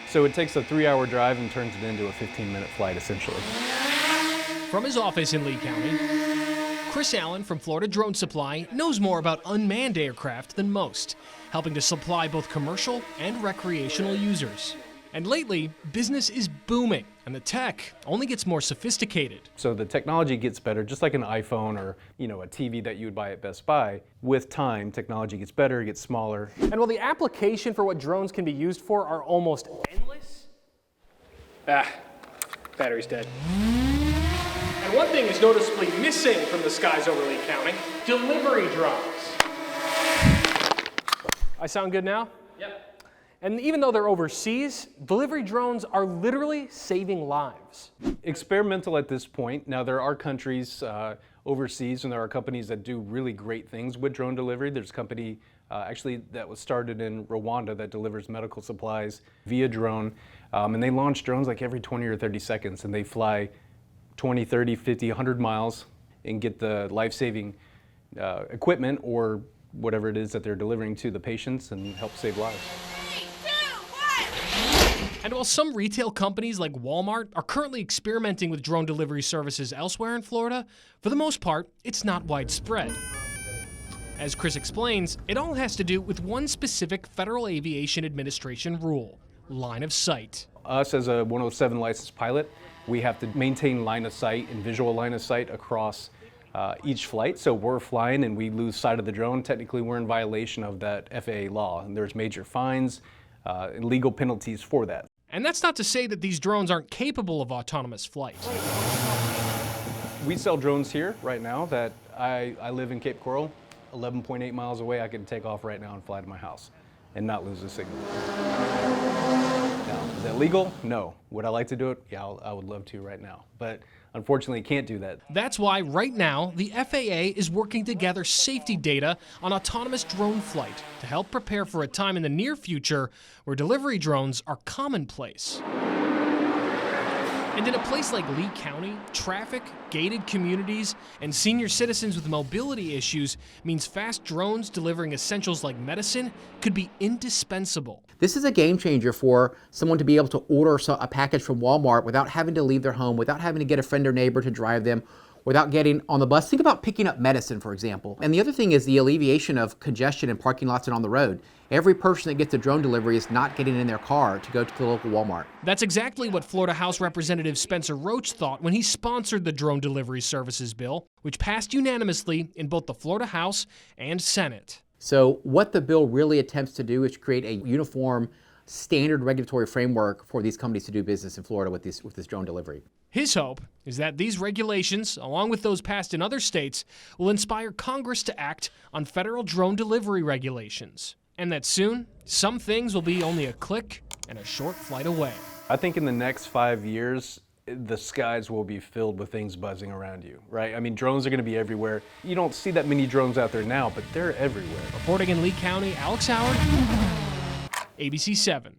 So it takes a 3-hour drive and turns it into a 15-minute flight, essentially. From his office in Lee County, Chris Allen from Florida Drone Supply knows more about unmanned aircraft than most, helping to supply both commercial and recreational users. And lately, business is booming, and the tech only gets more sophisticated. So the technology gets better, just like an iPhone or a TV that you would buy at Best Buy. With time, technology gets better, it gets smaller. And while the application for what drones can be used for are almost endless, battery's dead. And one thing is noticeably missing from the skies over Lee County: delivery drones. I sound good now? Yep. And even though they're overseas, delivery drones are literally saving lives. Experimental at this point. Now there are countries overseas, and there are companies that do really great things with drone delivery. There's a company actually that was started in Rwanda that delivers medical supplies via drone. And they launch drones like every 20 or 30 seconds, and they fly 20, 30, 50, 100 miles and get the life-saving equipment or whatever it is that they're delivering to the patients and help save lives. And while some retail companies like Walmart are currently experimenting with drone delivery services elsewhere in Florida, for the most part, it's not widespread. As Chris explains, it all has to do with one specific Federal Aviation Administration rule: line of sight. Us as a 107 licensed pilot, we have to maintain line of sight and visual line of sight across each flight. So we're flying and we lose sight of the drone. Technically, we're in violation of that FAA law, and there's major fines and legal penalties for that. And that's not to say that these drones aren't capable of autonomous flight. We sell drones here right now that I live in Cape Coral, 11.8 miles away. I can take off right now and fly to my house and not lose a signal. Now, is that legal? No. Would I like to do it? Yeah, I would love to right now. But unfortunately, can't do that. That's why right now, the FAA is working to gather safety data on autonomous drone flight to help prepare for a time in the near future where delivery drones are commonplace. And in a place like Lee County, traffic, gated communities, and senior citizens with mobility issues means fast drones delivering essentials like medicine could be indispensable. This is a game changer for someone to be able to order a package from Walmart without having to leave their home, without having to get a friend or neighbor to drive them, without getting on the bus. Think about picking up medicine, for example. And the other thing is the alleviation of congestion in parking lots and on the road. Every person that gets a drone delivery is not getting in their car to go to the local Walmart. That's exactly what Florida House Representative Spencer Roach thought when he sponsored the drone delivery services bill, which passed unanimously in both the Florida House and Senate. So what the bill really attempts to do is create a uniform, standard regulatory framework for these companies to do business in Florida with this drone delivery. His hope is that these regulations, along with those passed in other states, will inspire Congress to act on federal drone delivery regulations, and that soon, some things will be only a click and a short flight away. I think in the next 5 years, the skies will be filled with things buzzing around you, right? I mean, drones are going to be everywhere. You don't see that many drones out there now, but they're everywhere. Reporting in Lee County, Alex Howard, ABC 7.